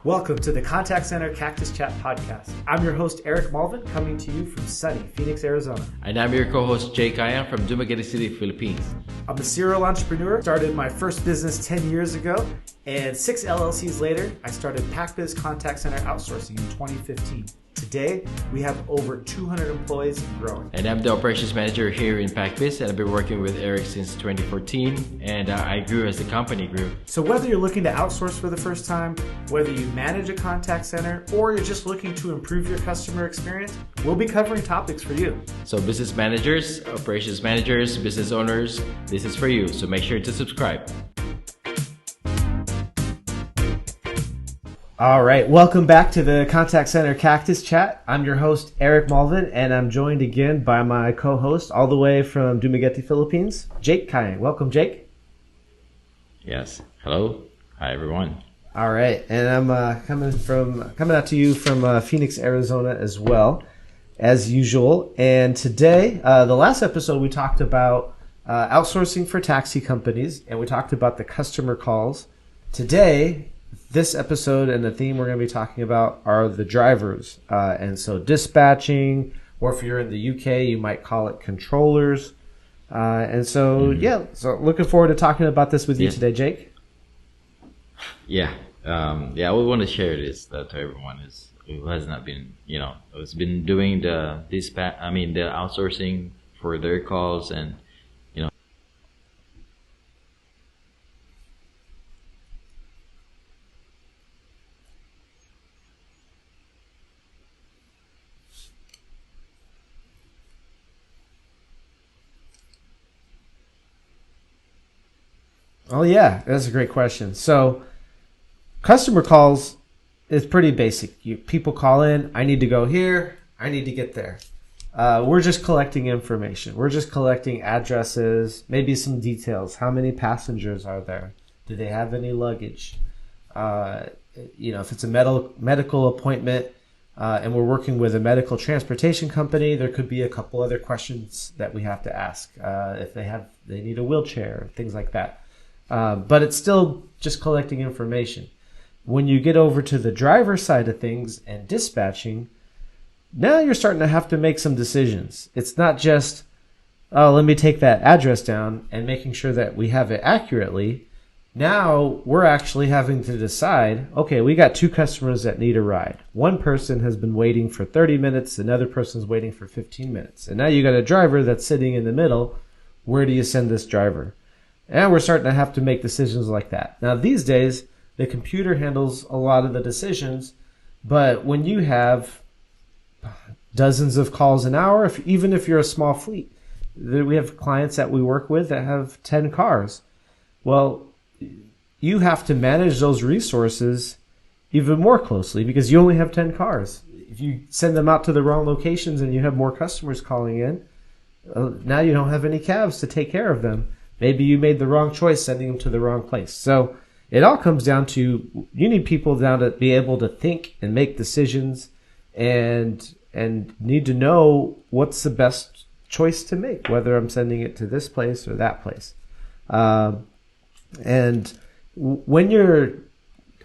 Welcome to the Contact Center Cactus Chat podcast. I'm your host, Eric Malvin, coming to you from sunny Phoenix, Arizona. And I'm your co-host, Jay Kayan from Dumaguete City, Philippines. I'm a serial entrepreneur. Started my first business 10 years ago, and 6 LLCs later, I started Pac Biz Contact Center Outsourcing in 2015. Today, we have over 200 employees and growing. And I'm the operations manager here in Pac Biz, and I've been working with Eric since 2014, and I grew as the company grew. So whether you're looking to outsource for the first time, whether you manage a contact center, or you're just looking to improve your customer experience, we'll be covering topics for you. So business managers, operations managers, business owners, this is for you, so make sure to subscribe. All right, welcome back to the Contact Center Cactus Chat. I'm your host, Eric Malvin, and I'm joined again by my co-host all the way from Dumaguete, Philippines, Jake Kayan. Welcome, Jake. Yes. Hello. Hi, everyone. All right, and I'm coming out to you from Phoenix, Arizona as well, as usual. And today, the last episode, we talked about outsourcing for taxi companies, and we talked about the customer calls. Today, this episode and the theme we're going to be talking about are the drivers. And so dispatching, or if you're in the UK, you might call it controllers. So looking forward to talking about this with you today, Jake. Yeah. I would want to share this to everyone who has not been, who's been doing the outsourcing for their calls and, Oh, yeah, that's a great question. So customer calls is pretty basic. People call in, I need to go here, I need to get there. We're just collecting information. We're just collecting addresses, maybe some details. How many passengers are there? Do they have any luggage? If it's a medical appointment and we're working with a medical transportation company, there could be a couple other questions that we have to ask. If they need a wheelchair, things like that. But it's still just collecting information. When you get over to the driver side of things and dispatching, now you're starting to have to make some decisions. It's not just, let me take that address down and making sure that we have it accurately. Now we're actually having to decide, okay, we got 2 customers that need a ride. One person has been waiting for 30 minutes, another person's waiting for 15 minutes. And now you got a driver that's sitting in the middle. Where do you send this driver? And we're starting to have to make decisions like that. Now, these days, the computer handles a lot of the decisions, but when you have dozens of calls an hour, even if you're a small fleet, we have clients that we work with that have 10 cars. Well, you have to manage those resources even more closely because you only have 10 cars. If you send them out to the wrong locations and you have more customers calling in, now you don't have any cabs to take care of them. Maybe you made the wrong choice sending them to the wrong place. So it all comes down to you need people now to be able to think and make decisions and need to know what's the best choice to make, whether I'm sending it to this place or that place. And when you're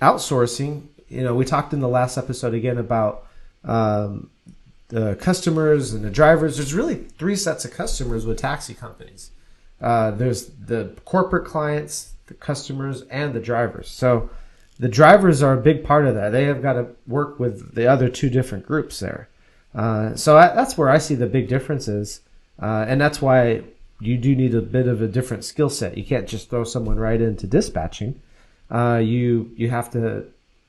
outsourcing, we talked in the last episode again about the customers and the drivers. There's really 3 sets of customers with taxi companies. There's the corporate clients, the customers, and the drivers. So the drivers are a big part of that. They have got to work with the other 2 different groups there. So that's where I see the big differences. And that's why you do need a bit of a different skill set. You can't just throw someone right into dispatching. You have to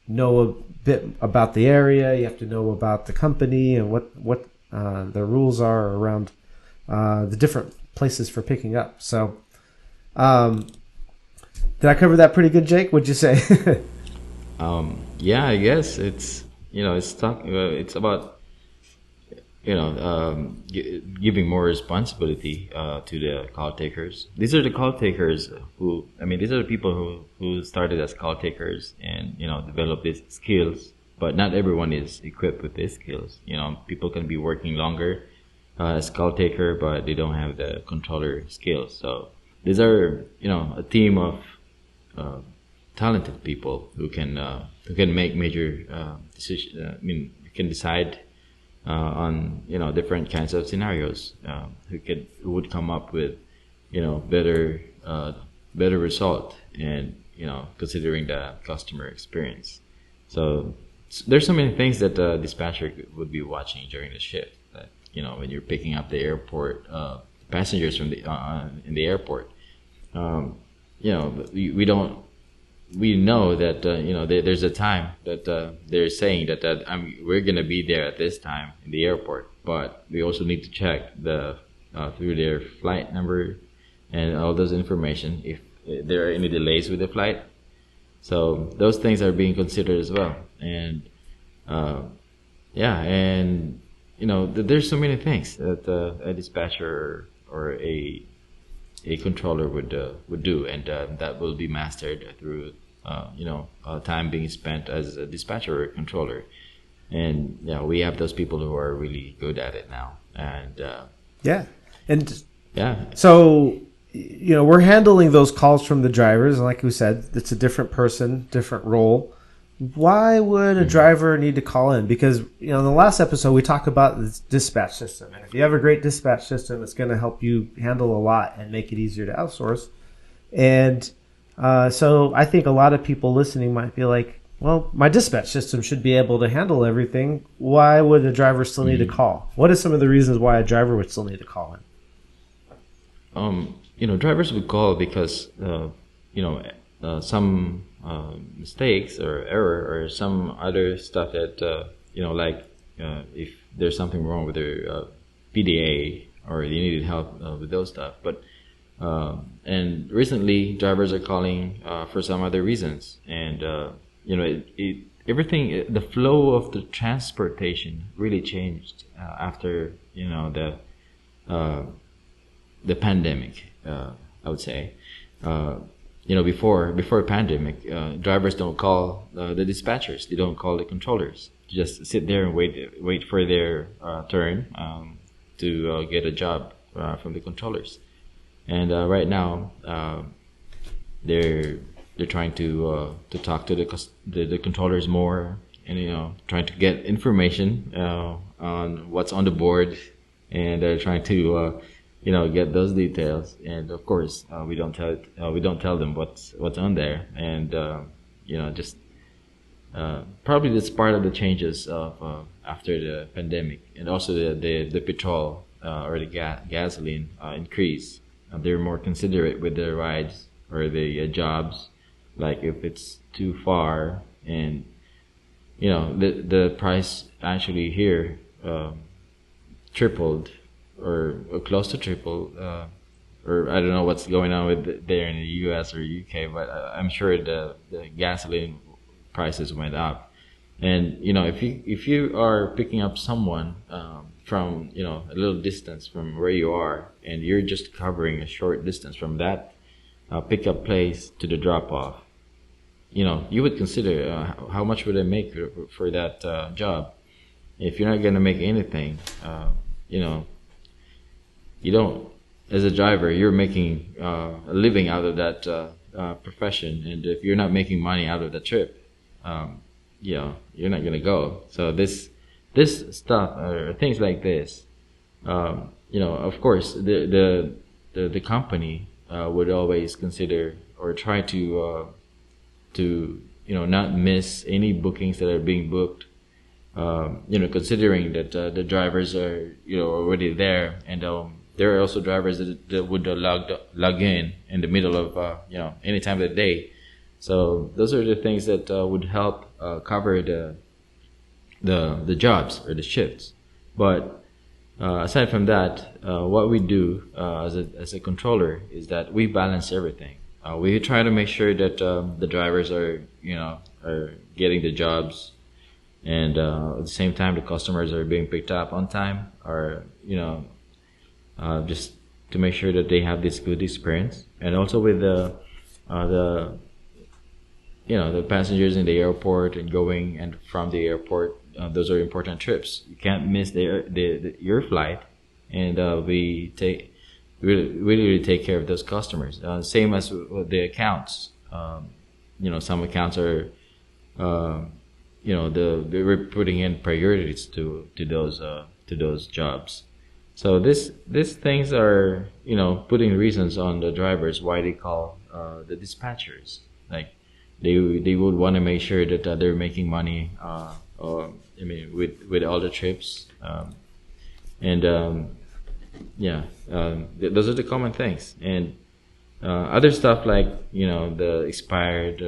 know a bit about the area. You have to know about the company and what the rules are around the different places for picking up. So did I cover that pretty good, Jake? What'd you say? Yeah, I guess it's it's about giving more responsibility to the call takers. These are the call takers these are the people who started as call takers and develop these skills, but not everyone is equipped with these skills. People can be working longer as call taker, but they don't have the controller skills. So these are a team of talented people who can make major decisions. Who can decide on different kinds of scenarios. Who would come up with better result, and considering the customer experience. So there's so many things that the dispatcher would be watching during the shift. That when you're picking up the airport passengers from the in the airport, we don't. We know that there's a time that they're saying that we're gonna be there at this time in the airport, but we also need to check the through their flight number and all those information if there are any delays with the flight. So those things are being considered as well, and there's so many things that a dispatcher or a controller would do, and that will be mastered through time being spent as a dispatcher or controller. And we have those people who are really good at it now. And so we're handling those calls from the drivers, and like we said, it's a different person, different role. Why would a driver need to call in? Because in the last episode we talked about the dispatch system, and if you have a great dispatch system, it's going to help you handle a lot and make it easier to outsource. And so I think a lot of people listening might be like, well, my dispatch system should be able to handle everything. Why would a driver still need to call? What are some of the reasons why a driver would still need to call in? Drivers would call because some mistakes or error or some other stuff that if there's something wrong with their PDA or they needed help with those stuff. But and recently drivers are calling for some other reasons, and everything, the flow of the transportation really changed after the pandemic. I would say. Before pandemic, drivers don't call the dispatchers. They don't call the controllers. Just sit there and wait for their turn to get a job from the controllers. And right now, they're trying to talk to the controllers more, and trying to get information on what's on the board, and they're trying to get those details. And of course, we don't tell them what's on there. And probably that's part of the changes of after the pandemic, and also the petrol or the gasoline increase. They're more considerate with their rides or the jobs, like if it's too far, and the price actually here tripled or close to triple, or I don't know what's going on with there in the US or UK, but I'm sure the gasoline prices went up. And if you are picking up someone from a little distance from where you are, and you're just covering a short distance from that pickup place to the drop off, you would consider how much would I make for that job. If you're not going to make anything, you don't, as a driver, you're making a living out of that profession, and if you're not making money out of the trip, you're not gonna go. So this stuff or things like this, of course, the company would always consider or try to not miss any bookings that are being booked. Considering that the drivers are already there, and there are also drivers that would log in the middle of any time of the day. So those are the things that would help cover the jobs or the shifts. But aside from that, what we do as a controller is that we balance everything. We try to make sure that the drivers are getting the jobs, and at the same time the customers are being picked up on time, or just to make sure that they have this good experience. And also with the passengers in the airport and going and from the airport, those are important trips. You can't miss your flight, and we really take care of those customers. Same as with the accounts. some accounts are, uh, we're putting in priorities to those jobs. So these things are, putting reasons on the drivers why they call the dispatchers. Like they would want to make sure that they're making money. With all the trips, and those are the common things. And other stuff like the expired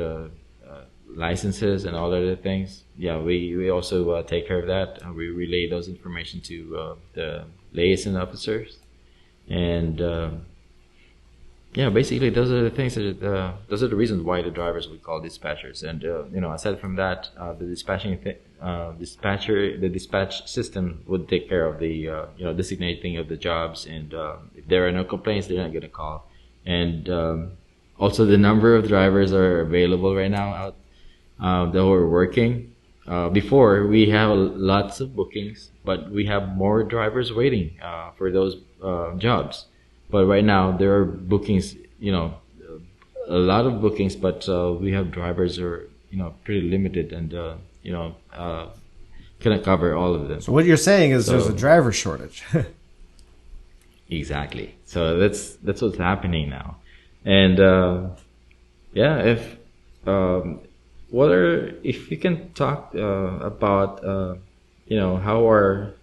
licenses and all other things. Yeah, we also take care of that. We relay those information to the liaison officers, and basically those are the things that those are the reasons why the drivers we call dispatchers. And aside from that, the dispatch system would take care of the designating of the jobs, and if there are no complaints, they're not going to call. And also the number of drivers are available right now out that are working. Before we have lots of bookings, but we have more drivers waiting for those jobs. But right now there are bookings, a lot of bookings, but we have drivers who are pretty limited, and cannot cover all of them. So what you're saying is there's a driver shortage. Exactly. So that's what's happening now. And if you can talk about how are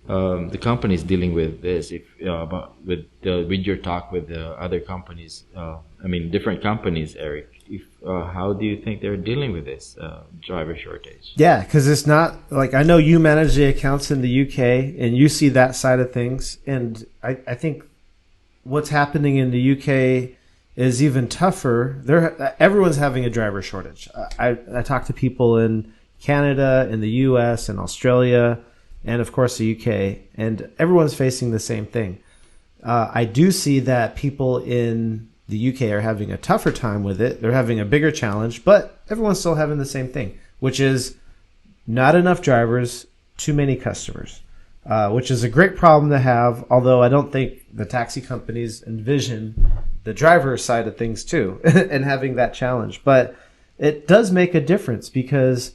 the companies dealing with this, with your talk with the other companies, different companies, Eric, how do you think they're dealing with this driver shortage? Yeah, because it's not like, I know you manage the accounts in the UK and you see that side of things, and I think what's happening in the UK is even tougher. Everyone's having a driver shortage. I talk to people in Canada, in the US, and Australia, and of course the UK, and everyone's facing the same thing. I do see that people in the UK are having a tougher time with it. They're having a bigger challenge, but everyone's still having the same thing, which is not enough drivers, too many customers, which is a great problem to have, although I don't think the taxi companies envision the driver side of things too and having that challenge. But it does make a difference because,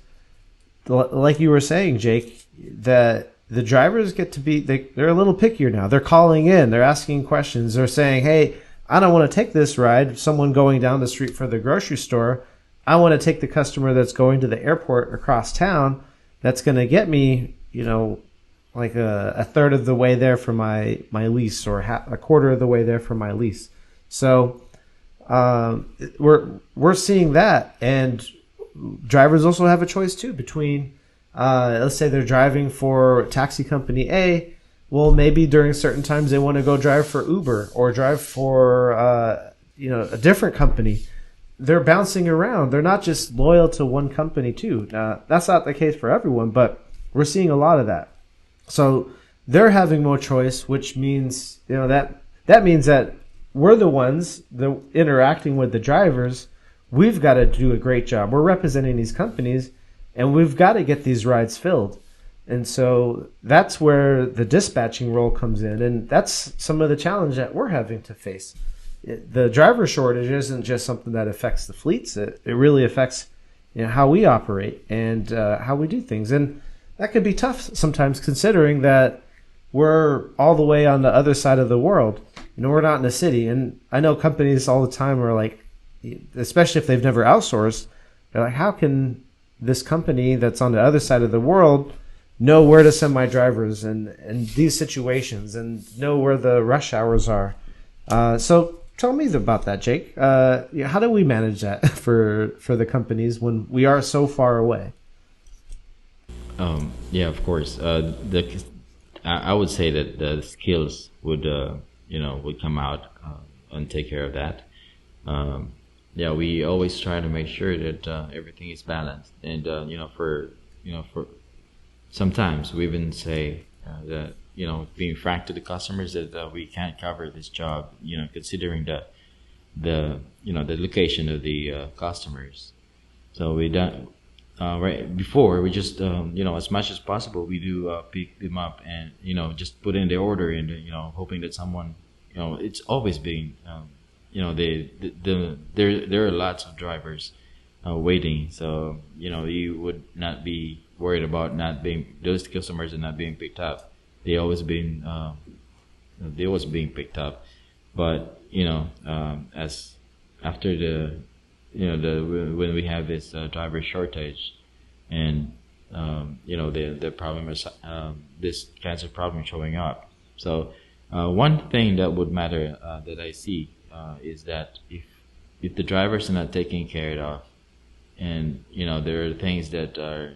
like you were saying, Jake, that the drivers get to be, they're a little pickier now. They're calling in, they're asking questions, they're saying, hey, I don't want to take this ride. Someone going down the street for the grocery store. I want to take the customer that's going to the airport across town. That's going to get me, like a third of the way there for my lease, or a quarter of the way there for my lease. So we're seeing that, and drivers also have a choice too between, let's say they're driving for taxi company A. Well, maybe during certain times they want to go drive for Uber or drive for a different company. They're bouncing around. They're not just loyal to one company too. That's not the case for everyone, but we're seeing a lot of that. So they're having more choice, which means that means that we're the ones interacting with the drivers. We've got to do a great job. We're representing these companies, and we've got to get these rides filled. And so that's where the dispatching role comes in, and that's some of the challenge that we're having to face. The driver shortage isn't just something that affects the fleets. It really affects how we operate and how we do things. And that could be tough sometimes, considering that we're all the way on the other side of the world. We're not in a city. And I know companies all the time are like, especially if they've never outsourced, they're like, how can this company that's on the other side of the world know where to send my drivers and these situations and know where the rush hours are? So tell me about that, Jake. How do we manage that for the companies when we are so far away? Of course. I would say that the skills would come out and take care of that. We always try to make sure that everything is balanced, and for sometimes we even say that being frank to the customers that we can't cover this job, considering the location of the customers. So we don't right before we just as much as possible we do pick them up and just put in the order, and hoping that someone it's always been there are lots of drivers waiting. So you would not be worried about not being those customers are not being picked up. They always been they always being picked up. But as after the when we have this driver shortage, and the problem is this kinds of problem showing up. So one thing that would matter that I see is that if the drivers are not taken care of, and there are things that are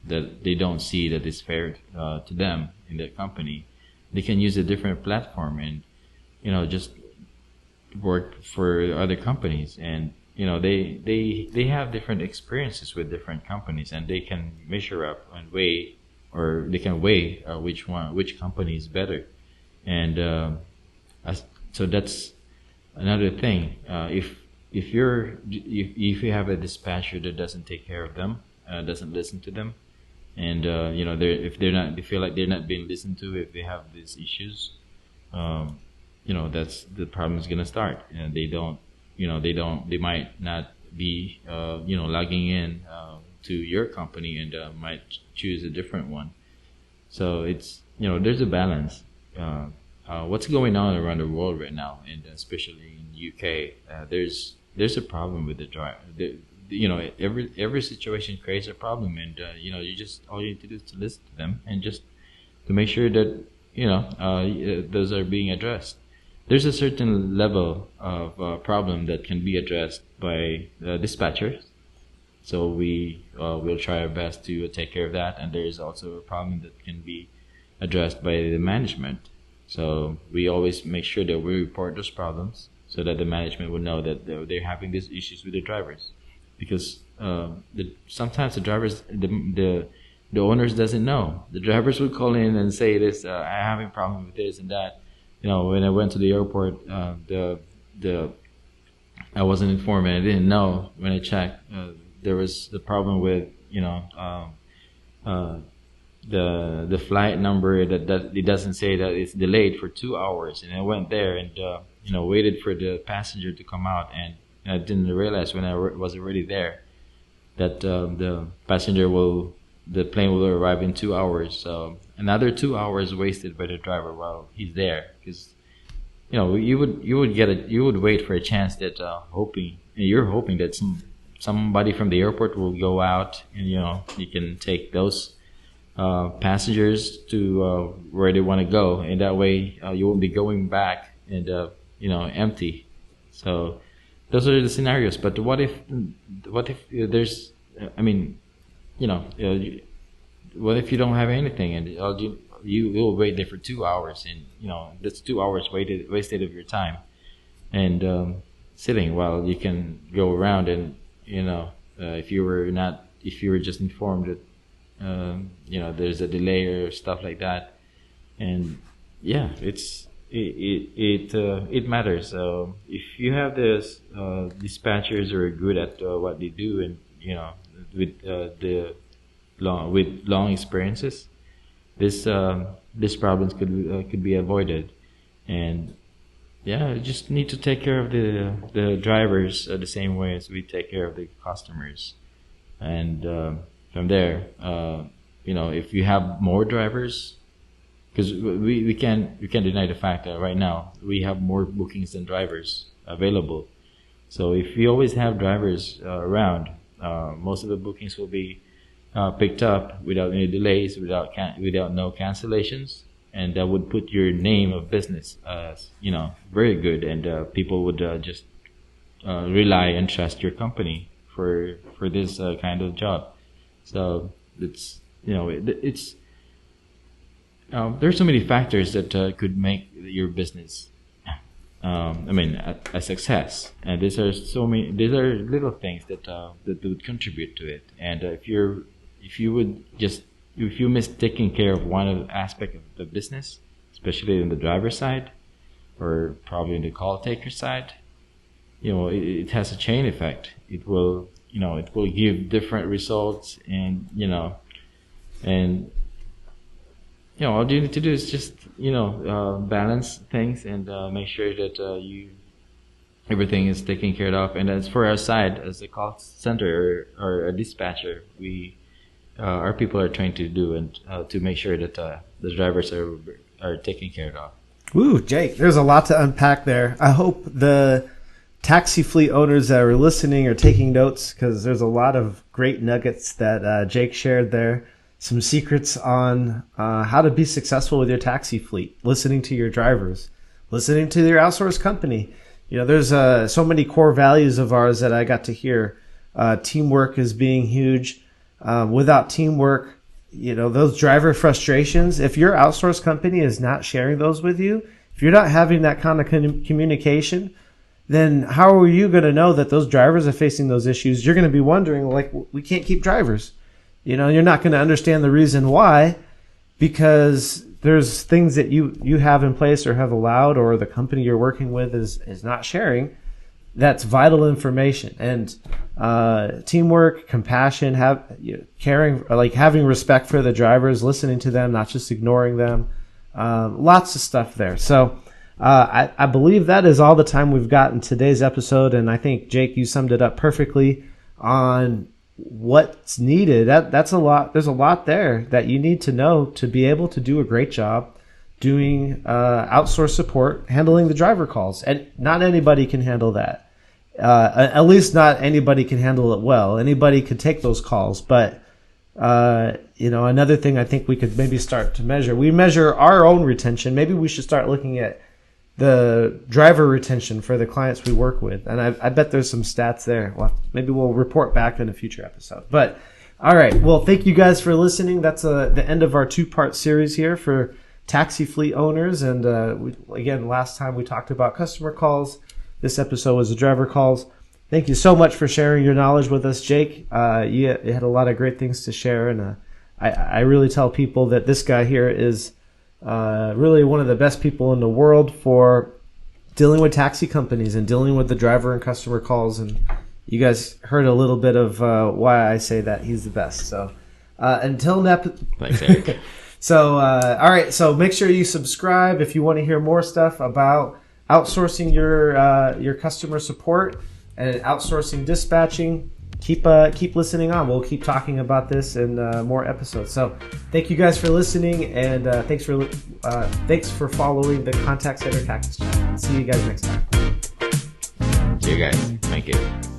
that they don't see that is fair to them in their company, they can use a different platform and just work for other companies. And they have different experiences with different companies, and they can measure up and weigh, or they can weigh which company is better. And so that's another thing. If you have a dispatcher that doesn't take care of them, doesn't listen to them, and if they feel like they're not being listened to, if they have these issues, that's the problem is gonna start. And they might not be logging in to your company, and might choose a different one. So it's there's a balance. What's going on around the world right now, and especially in UK, there's a problem with the driver. Every situation creates a problem, and you just all you need to do is to listen to them, and just to make sure that those are being addressed. There's a certain level of problem that can be addressed by dispatchers, so we will try our best to take care of that. And there is also a problem that can be addressed by the management. So we always make sure that we report those problems, so that the management would know that they're having these issues with the drivers. Because sometimes the drivers, the owners doesn't know. The drivers would call in and say this, I'm having a problem with this and that. When I went to the airport, I wasn't informed, and I didn't know. When I checked, there was the problem with the flight number that it doesn't say that it's delayed for 2 hours. And I went there and waited for the passenger to come out, and I didn't realize when I was already there that the plane will arrive in 2 hours. So another 2 hours wasted by the driver while he's there, because you would wait for a chance that you're hoping that somebody from the airport will go out, and you can take those passengers to where they want to go, and that way you won't be going back and empty. So those are the scenarios. But what if there's what if you don't have anything, and you will wait there for 2 hours, and that's 2 hours wasted of your time, and sitting while you can go around. And if you were just informed that there's a delay or stuff like that, and it matters. So if you have this dispatchers who are good at what they do, and with long experiences, this problems could be avoided. And you just need to take care of the drivers the same way as we take care of the customers. And from there, if you have more drivers, because we can't deny the fact that right now we have more bookings than drivers available. So if you always have drivers around, most of the bookings will be picked up without any delays, without no cancellations, and that would put your name of business very good, and people would just rely and trust your company for this kind of job. So it's there's so many factors that could make your business a success, and these are little things that would contribute to it. And if you miss taking care of one aspect of the business, especially in the driver side, or probably in the call taker side, it has a chain effect. It will give different results, and all you need to do is just balance things, and make sure that you everything is taken care of. And as for our side, as a call center or a dispatcher, we our people are trying to do and to make sure that the drivers are taken care of. Woo, Jake, there's a lot to unpack there. I hope the taxi fleet owners that are listening are taking notes, because there's a lot of great nuggets that Jake shared there. Some secrets on how to be successful with your taxi fleet, listening to your drivers, listening to your outsourced company. You know, there's so many core values of ours that I got to hear. Teamwork is being huge. Without teamwork, you know, those driver frustrations, if your outsourced company is not sharing those with you, if you're not having that kind of communication, then how are you going to know that those drivers are facing those issues? You're going to be wondering, like, we can't keep drivers. You know, you're not going to understand the reason why, because there's things that you have in place or have allowed, or the company you're working with is not sharing. That's vital information. And teamwork, compassion, caring, like having respect for the drivers, listening to them, not just ignoring them. Lots of stuff there. So I believe that is all the time we've got in today's episode. And I think, Jake, you summed it up perfectly on what's needed. That's a lot. There's a lot there that you need to know to be able to do a great job doing outsourced support, handling the driver calls. And not anybody can handle that. At least not anybody can handle it well. Anybody could take those calls. But, you know, another thing I think we could maybe start to measure. We measure our own retention. Maybe we should start looking at the driver retention for the clients we work with. And I bet there's some stats there. Well, maybe we'll report back in a future episode. But, all right. Well, thank you guys for listening. That's the end of our 2-part series here for taxi fleet owners. And again, last time we talked about customer calls. This episode was the driver calls. Thank you so much for sharing your knowledge with us, Jake. You had a lot of great things to share. And I really tell people that this guy here is really one of the best people in the world for dealing with taxi companies and dealing with the driver and customer calls. And you guys heard a little bit of why I say that he's the best. So until Thanks, Eric. So, all right. So make sure you subscribe if you want to hear more stuff about outsourcing your customer support and outsourcing dispatching. Keep listening on. We'll keep talking about this in more episodes. So thank you guys for listening, and thanks for following the Contact Center Tactics channel. See you guys next time. See you guys. Thank you.